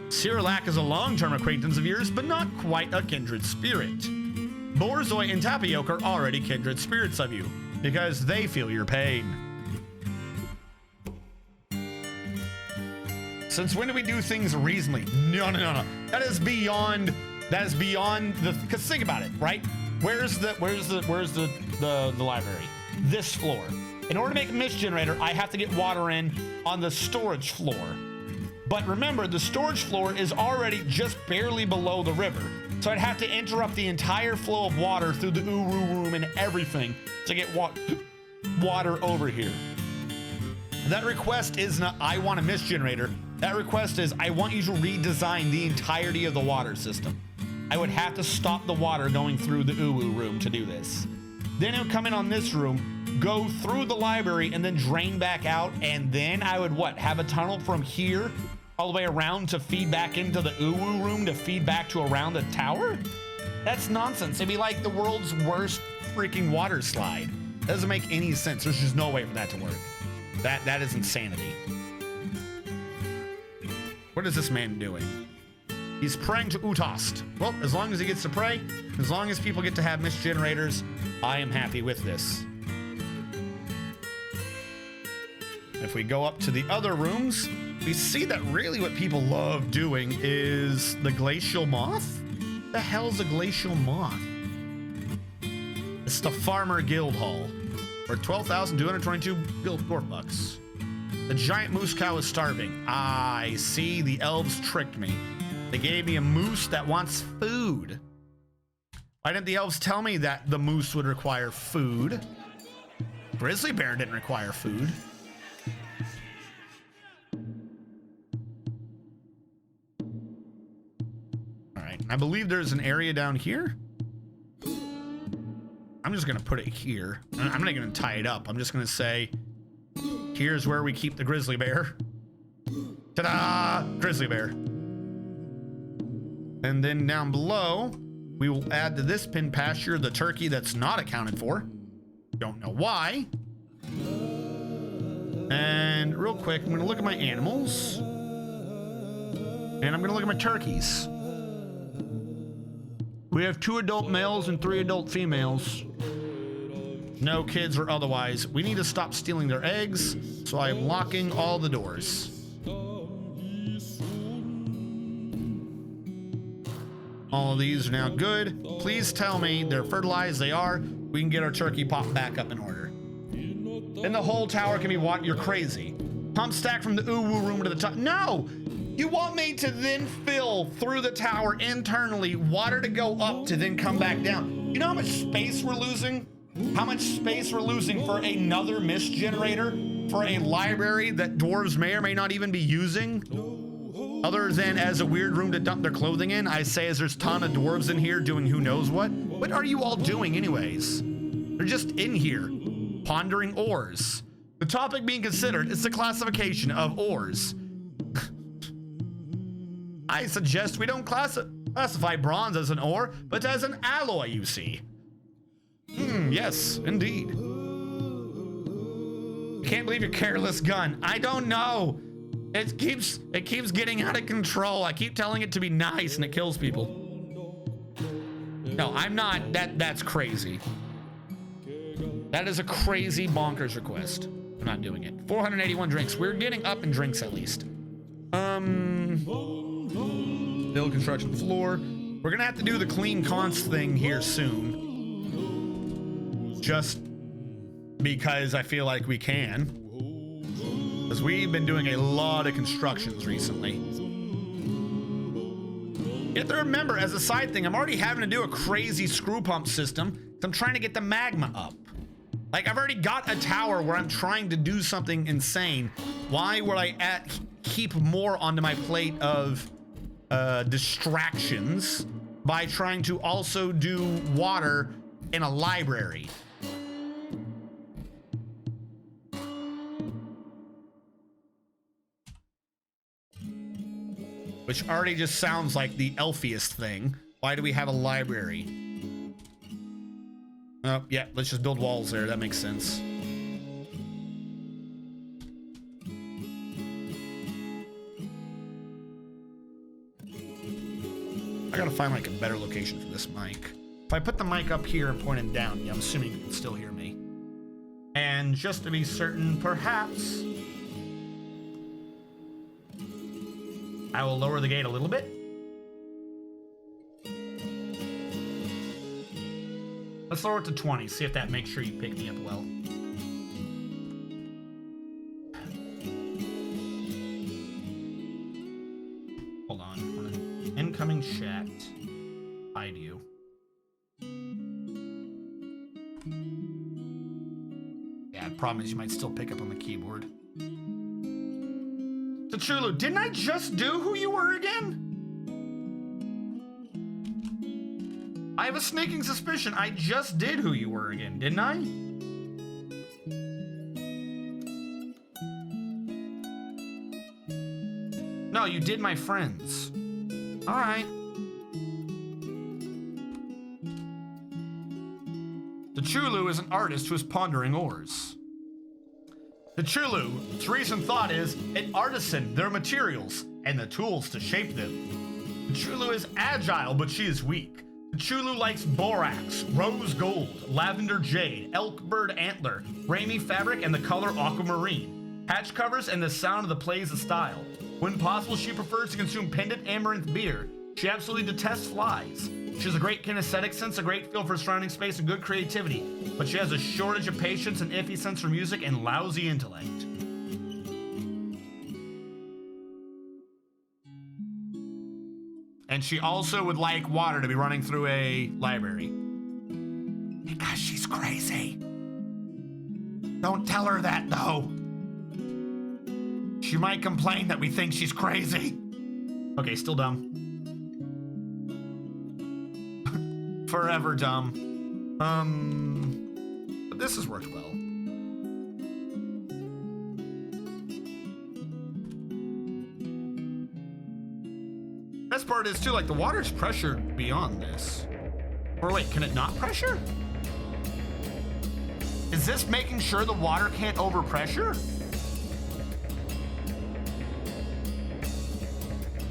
Cyrilak is a long-term acquaintance of yours, but not quite a kindred spirit. Borzoi and Tapioca are already kindred spirits of you, because they feel your pain. Since when do we do things reasonably? No. That is beyond the, because think about it, right? Where's the library? This floor. In order to make a mist generator, I have to get water in on the storage floor. But remember, the storage floor is already just barely below the river. So I'd have to interrupt the entire flow of water through the Uru room and everything to get water over here. That request is not, I want a mist generator. That request is, I want you to redesign the entirety of the water system. I would have to stop the water going through the Uwu room to do this. Then it would come in on this room, go through the library, and then drain back out. And then I would, have a tunnel from here all the way around to feed back into the Uwu room to feed back to around the tower? That's nonsense. It'd be like the world's worst freaking water slide. Doesn't make any sense. There's just no way for that to work. That is insanity. What is this man doing? He's praying to Utast. Well, as long as he gets to pray, as long as people get to have mist generators, I am happy with this. If we go up to the other rooms, we see that really what people love doing is the glacial moth. The hell's a glacial moth? It's the Farmer Guild Hall, for 12,222 dwarf bucks. The giant moose cow is starving. I see, the elves tricked me. They gave me a moose that wants food. Why didn't the elves tell me that the moose would require food? Grizzly bear didn't require food. All right, I believe there's an area down here. I'm just gonna put it here. I'm not gonna tie it up. I'm just gonna say, here's where we keep the grizzly bear. Ta-da! Grizzly bear. And then down below, we will add to this pin pasture the turkey that's not accounted for. Don't know why. And real quick, I'm gonna look at my animals. And I'm gonna look at my turkeys. We have 2 adult males and 3 adult females. No kids or otherwise. We need to stop stealing their eggs, so I am locking all the doors. All of these are now good. Please tell me they're fertilized. They are. We can get our turkey pop back up in order. Then the whole tower can be watered. You're crazy. Pump stack from the uwu room to the top. No! You want me to then fill through the tower internally, water to go up to then come back down. You know how much space we're losing? How much space we're losing for another mist generator for a library that dwarves may or may not even be using? Other than as a weird room to dump their clothing in, I say as there's a ton of dwarves in here doing who knows what. What are you all doing anyways? They're just in here, pondering ores. The topic being considered is the classification of ores. I suggest we don't classify bronze as an ore, but as an alloy, you see. Yes, indeed. Can't believe your careless gun. I don't know. It keeps getting out of control. I keep telling it to be nice and it kills people. No, I'm not. That's crazy. That is a crazy bonkers request. I'm not doing it. 481 drinks. We're getting up in drinks at least. Build construction floor. We're gonna have to do the clean cons thing here soon. Just because I feel like we can. Because we've been doing a lot of constructions recently. You have to remember, as a side thing, I'm already having to do a crazy screw pump system. I'm trying to get the magma up. Like, I've already got a tower where I'm trying to do something insane. Why would I keep more onto my plate of distractions by trying to also do water in a library? Which already just sounds like the elfiest thing. Why do we have a library? Oh, yeah, let's just build walls there. That makes sense. I gotta find like a better location for this mic. If I put the mic up here and point it down, yeah, I'm assuming you can still hear me. And just to be certain, perhaps I will lower the gate a little bit. Let's lower it to 20, see if that makes sure you pick me up well. Hold on. Incoming chat. Hide you. Yeah, the problem is you might still pick up on the keyboard. Chulu, didn't I just do who you were again? I have a sneaking suspicion I just did who you were again, didn't I? No, you did my friends. All right. The Chulu is an artist who is pondering ores. The Chulu, recent thought is an artisan, their materials, and the tools to shape them. The Chulu is agile, but she is weak. The Chulu likes borax, rose gold, lavender jade, elk bird antler, Ramie fabric, and the color aquamarine. Hatch covers and the sound of the plays of style. When possible, she prefers to consume pendant amaranth beer. She absolutely detests flies. She has a great kinesthetic sense, a great feel for surrounding space, and good creativity, but she has a shortage of patience, an iffy sense for music, and lousy intellect. And she also would like water to be running through a library. Because she's crazy. Don't tell her that, though. She might complain that we think she's crazy. Okay, still dumb. Forever dumb. But this has worked well. Best part is too, like, the water's pressured beyond this. Or wait, can it not pressure? Is this making sure the water can't overpressure?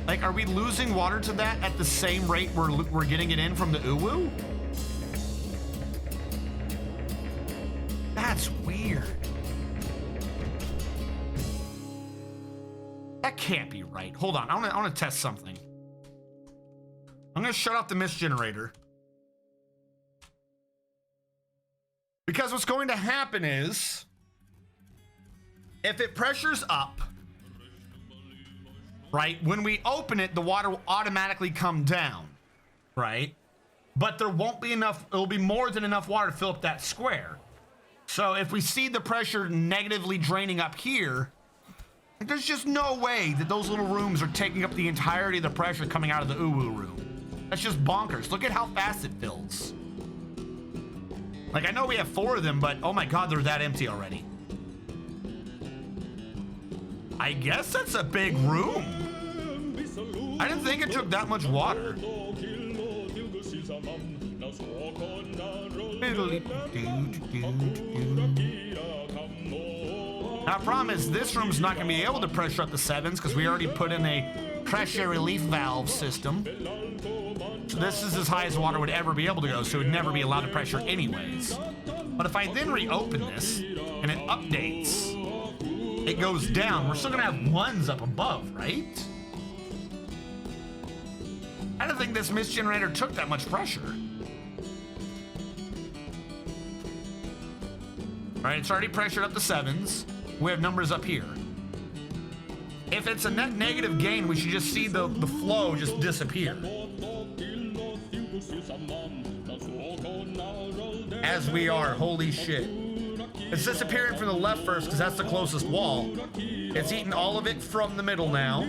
Like, are we losing water to that at the same rate we're getting it in from the uwu? That's weird. That can't be right. Hold on, I wanna test something. I'm gonna shut off the mist generator. Because what's going to happen is, if it pressures up, right, when we open it, the water will automatically come down, right? But there won't be enough, it'll be more than enough water to fill up that square. So if we see the pressure negatively draining up here, there's just no way that those little rooms are taking up the entirety of the pressure coming out of the uwu room. That's just bonkers. Look at how fast it fills. Like, I know we have 4 of them, but oh my god, they're that empty already. I guess that's a big room. I didn't think it took that much water. Now, the problem is this room's not going to be able to pressure up the 7s because we already put in a pressure relief valve system. So this is as high as water would ever be able to go, so it would never be allowed to pressure anyways. But if I then reopen this and it updates, it goes down. We're still going to have 1s up above, right? I don't think this mist generator took that much pressure. All right, it's already pressured up the 7s. We have numbers up here. If it's a net negative gain, we should just see the flow just disappear. As we are, holy shit. It's disappearing from the left first because that's the closest wall. It's eating all of it from the middle now.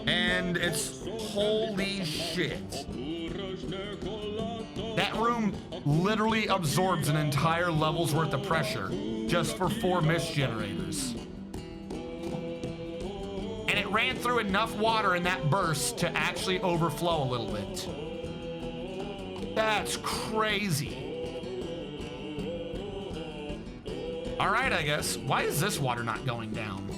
And it's holy shit. That room literally absorbs an entire level's worth of pressure just for 4 mist generators. And it ran through enough water in that burst to actually overflow a little bit. That's crazy. All right, I guess. Why is this water not going down?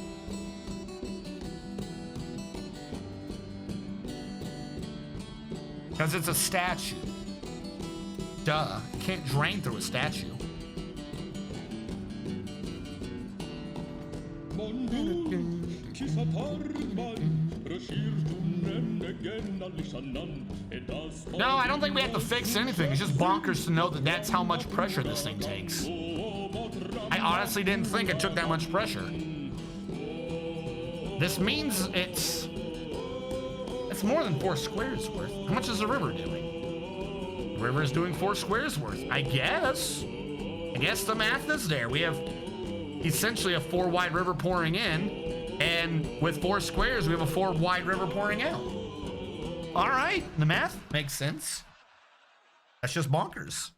Because it's a statue. Duh, it can't drain through a statue. No, I don't think we have to fix anything. It's just bonkers to know that that's how much pressure this thing takes. I honestly didn't think it took that much pressure. This means it's more than 4 squares worth. How much is the river doing? The river is doing 4 squares worth. I guess the math is there. We have essentially a 4 wide river pouring in, and with 4 squares, we have a 4 wide river pouring out. All right, the math makes sense. That's just bonkers.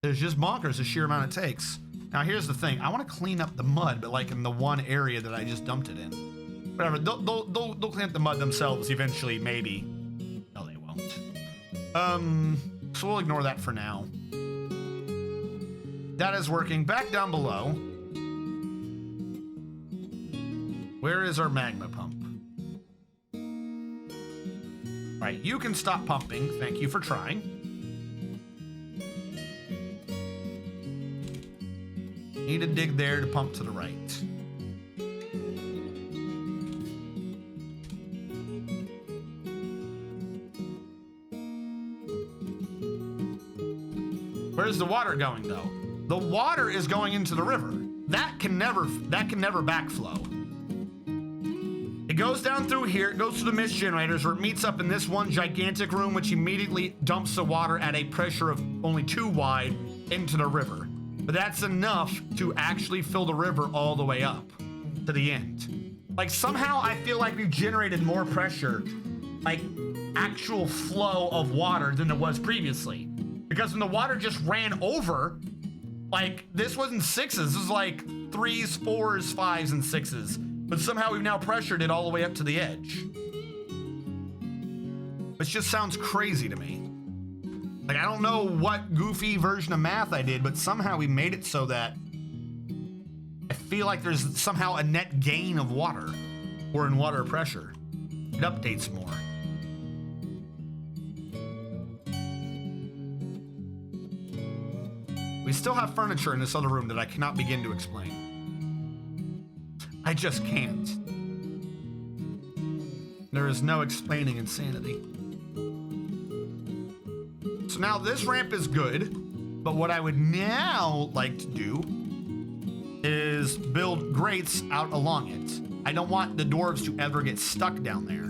It's just bonkers the sheer amount it takes. Now, here's the thing. I want to clean up the mud, but like in the one area that I just dumped it in. Whatever, they'll clean up the mud themselves eventually, maybe. No, they won't. So we'll ignore that for now. That is working. Back down below. Where is our magma pump? Right, you can stop pumping. Thank you for trying. Need to dig there to pump to the right. Where's the water going though? The water is going into the river. That can never backflow. It goes down through here, it goes to the mist generators where it meets up in this one gigantic room, which immediately dumps the water at a pressure of only 2 wide into the river. But that's enough to actually fill the river all the way up to the end. Like somehow I feel like we've generated more pressure, like actual flow of water than there was previously. Because when the water just ran over, like this wasn't 6s, this was like 3s, 4s, 5s, and 6s. But somehow we've now pressured it all the way up to the edge. This just sounds crazy to me. Like, I don't know what goofy version of math I did, but somehow we made it so that I feel like there's somehow a net gain of water or in water pressure. It updates more. We still have furniture in this other room that I cannot begin to explain. I just can't. There is no explaining insanity. So now this ramp is good, but what I would now like to do is build grates out along it. I don't want the dwarves to ever get stuck down there.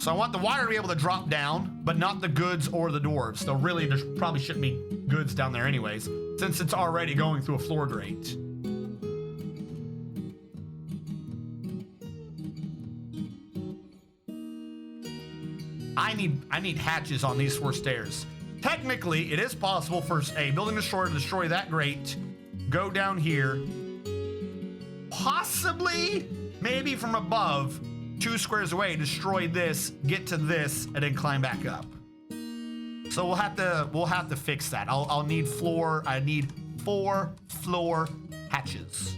So I want the water to be able to drop down, but not the goods or the dwarves. So really, there probably shouldn't be goods down there anyways, since it's already going through a floor grate. I need hatches on these 4 stairs. Technically, it is possible for a building destroyer to destroy that grate, go down here, possibly, maybe from above, 2 squares away, destroy this, get to this, and then climb back up. So we'll have to fix that. I need 4 floor hatches.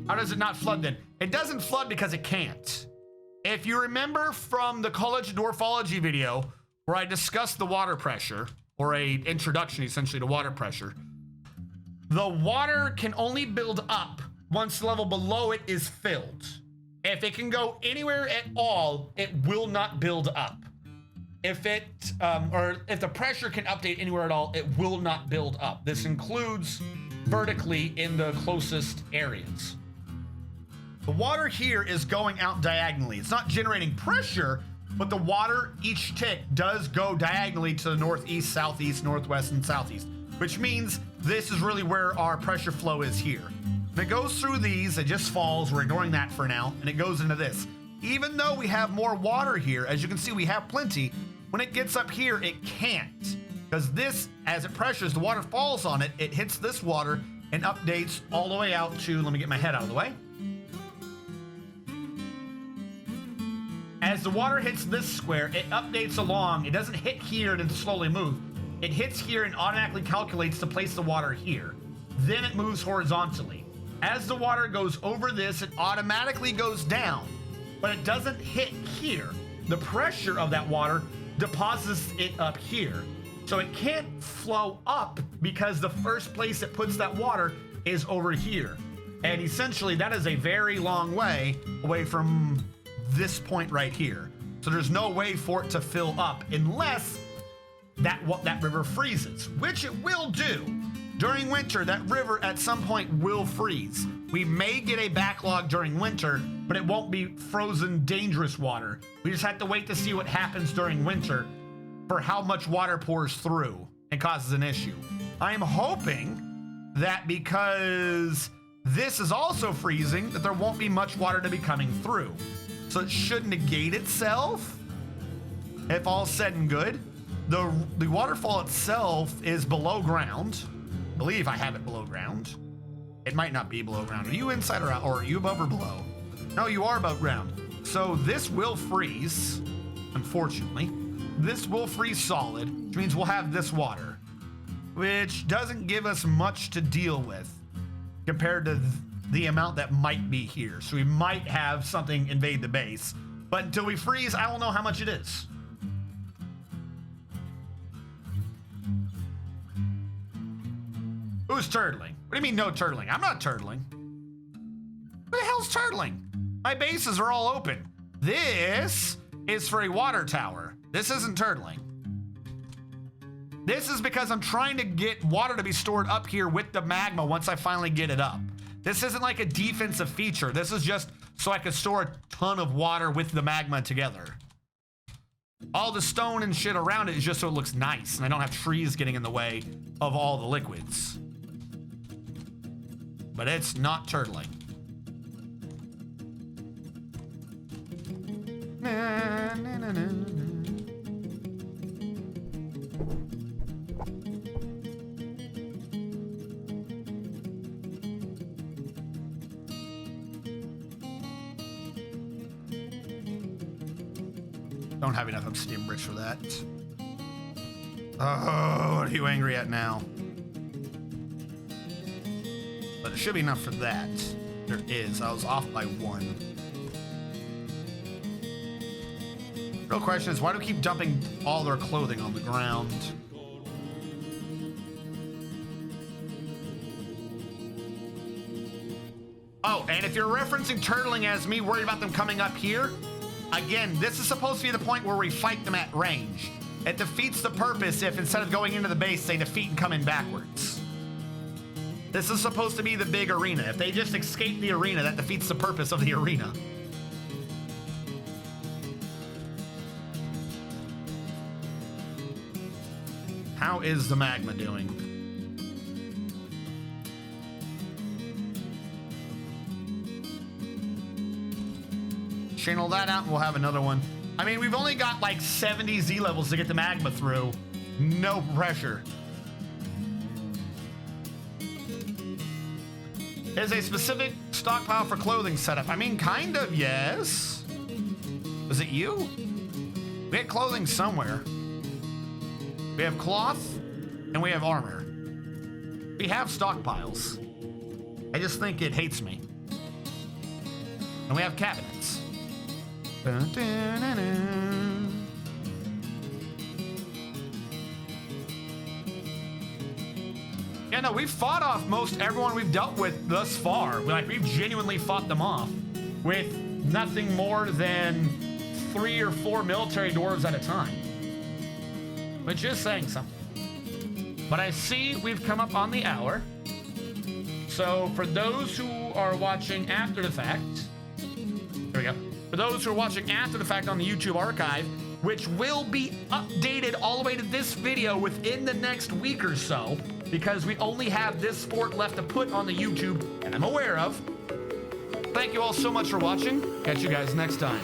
How does it not flood then? It doesn't flood because it can't. If you remember from the College of Dwarfology video where I discussed the water pressure, or a introduction essentially to water pressure, the water can only build up once the level below it is filled. If it can go anywhere at all, it will not build up. If it, or if the pressure can update anywhere at all, it will not build up. This includes vertically in the closest areas. The water here is going out diagonally. It's not generating pressure, but the water, each tick, does go diagonally to the northeast, southeast, northwest, and southeast, which means this is really where our pressure flow is here. And it goes through these, it just falls, we're ignoring that for now, and it goes into this. Even though we have more water here, as you can see, we have plenty, when it gets up here, it can't. Because this, as it pressures, the water falls on it, it hits this water and updates all the way out to, let me get my head out of the way. As the water hits this square, it updates along. It doesn't hit here and then slowly move. It hits here and automatically calculates to place the water here. Then it moves horizontally. As the water goes over this, it automatically goes down, but it doesn't hit here. The pressure of that water deposits it up here. So it can't flow up because the first place it puts that water is over here. And essentially that is a very long way away from this point right here. So there's no way for it to fill up unless that river freezes, which it will do. During winter, that river at some point will freeze. We may get a backlog during winter, but it won't be frozen, dangerous water. We just have to wait to see what happens during winter for how much water pours through and causes an issue. I'm hoping that because this is also freezing, that there won't be much water to be coming through. So it should negate itself if all's said and good. The waterfall itself is below ground. I believe I have it below ground. It might not be below ground. Are you inside or out? Or are you above or below? No, you are above ground. So this will freeze, unfortunately. This will freeze solid, which means we'll have this water, which doesn't give us much to deal with compared to the amount that might be here. So we might have something invade the base, but until we freeze, I don't know how much it is. Who's turtling? What do you mean no turtling? I'm not turtling. What the hell's turtling? My bases are all open. This is for a water tower. This isn't turtling. This is because I'm trying to get water to be stored up here with the magma once I finally get it up. This isn't like a defensive feature. This is just so I can store a ton of water with the magma together. All the stone and shit around it is just so it looks nice and I don't have trees getting in the way of all the liquids. But it's not turtling. Na, na, na, na, na. Don't have enough obsidian bricks for that. Oh, what are you angry at now? But it should be enough for that. There is. I was off by 1. Real question is, why do we keep dumping all their clothing on the ground? Oh, and if you're referencing turtling as me worried about them coming up here, again, this is supposed to be the point where we fight them at range. It defeats the purpose if instead of going into the base, they defeat and come in backwards. This is supposed to be the big arena. If they just escape the arena, that defeats the purpose of the arena. How is the magma doing? Channel that out and we'll have another one. I mean, we've only got like 70 Z levels to get the magma through. No pressure. Is a specific stockpile for clothing setup? I mean, kind of, yes. Was it you? We had clothing somewhere. We have cloth and we have armor. We have stockpiles. I just think it hates me. And we have cabinets. Dun, dun, dun, dun. Yeah, no, we've fought off most everyone we've dealt with thus far. We've genuinely fought them off with nothing more than 3 or 4 military dwarves at a time. Which is saying something. But I see we've come up on the hour. So for those who are watching after the fact, there we go. For those who are watching after the fact on the YouTube archive, which will be updated all the way to this video within the next week or so, because we only have this fort left to put on the YouTube, and I'm aware of. Thank you all so much for watching. Catch you guys next time.